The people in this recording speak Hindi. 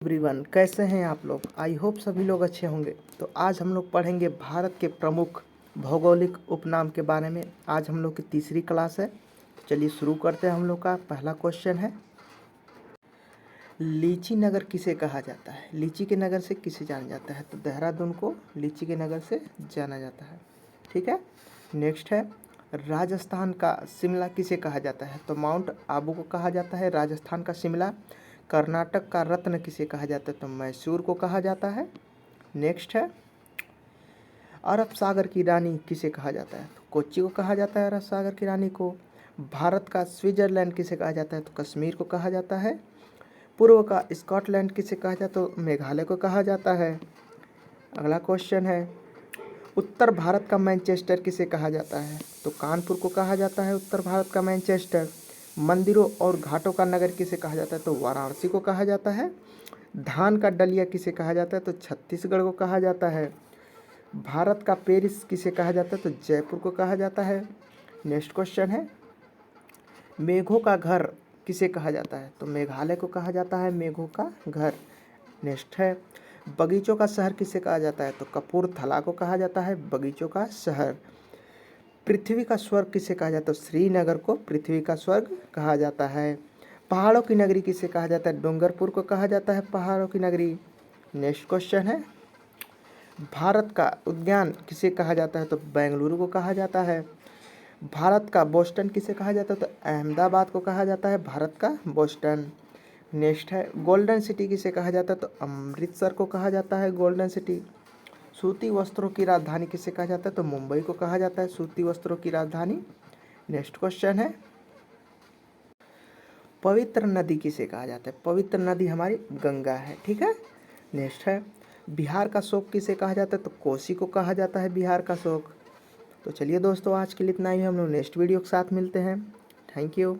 एवरीवन, कैसे हैं आप लोग। आई होप सभी लोग अच्छे होंगे। तो आज हम लोग पढ़ेंगे भारत के प्रमुख भौगोलिक उपनाम के बारे में। आज हम लोग की तीसरी क्लास है। चलिए शुरू करते हैं। हम लोग का पहला क्वेश्चन है, लीची नगर किसे कहा जाता है। लीची के नगर से किसे जाना जाता है। तो देहरादून को लीची के नगर से जाना जाता है। ठीक है। नेक्स्ट है, राजस्थान का शिमला किसे कहा जाता है। तो माउंट आबू को कहा जाता है राजस्थान का शिमला। कर्नाटक का रत्न किसे कहा जाता है। तो मैसूर को कहा जाता है। नेक्स्ट है, अरब सागर की रानी किसे कहा जाता है। तो कोच्चि को कहा जाता है अरब सागर की रानी को। भारत का स्विट्जरलैंड किसे कहा जाता है। तो कश्मीर को कहा जाता है। पूर्व का स्कॉटलैंड किसे कहा जाता है। तो मेघालय को कहा जाता है। अगला क्वेश्चन है, उत्तर भारत का मैनचेस्टर किसे कहा जाता है। तो कानपुर को कहा जाता है उत्तर भारत का मैनचेस्टर। मंदिरों और घाटों का नगर किसे कहा जाता है। तो वाराणसी को कहा जाता है। धान का डलिया किसे कहा जाता है। तो छत्तीसगढ़ को कहा जाता है। भारत का पेरिस किसे कहा जाता है। तो जयपुर को कहा जाता है। नेक्स्ट क्वेश्चन है, मेघों का घर किसे कहा जाता है। तो मेघालय को कहा जाता है मेघों का घर। नेक्स्ट है, बगीचों का शहर किसे कहा जाता है। तो कपूरथला को कहा जाता है बगीचों का शहर। पृथ्वी का स्वर्ग किसे कहा जाता है। तो श्रीनगर को पृथ्वी का स्वर्ग कहा जाता है। पहाड़ों की नगरी किसे कहा जाता है। डूंगरपुर को कहा जाता है पहाड़ों की नगरी। नेक्स्ट क्वेश्चन है, भारत का उद्यान किसे कहा जाता है। तो बेंगलुरु को कहा जाता है। भारत का बोस्टन किसे कहा जाता है। तो अहमदाबाद को कहा जाता है भारत का बोस्टन। नेक्स्ट है, गोल्डन सिटी किसे कहा जाता है। तो अमृतसर को कहा जाता है गोल्डन सिटी। सूती वस्त्रों की राजधानी किसे कहा जाता है। तो मुंबई को कहा जाता है सूती वस्त्रों की राजधानी। नेक्स्ट क्वेश्चन है, पवित्र नदी किसे कहा जाता है। पवित्र नदी हमारी गंगा है। ठीक है। नेक्स्ट है, बिहार का शोक किसे कहा जाता है। तो कोसी को कहा जाता है बिहार का शोक। तो चलिए दोस्तों, आज के लिए इतना ही। हम लोग नेक्स्ट वीडियो के साथ मिलते हैं। Thank you.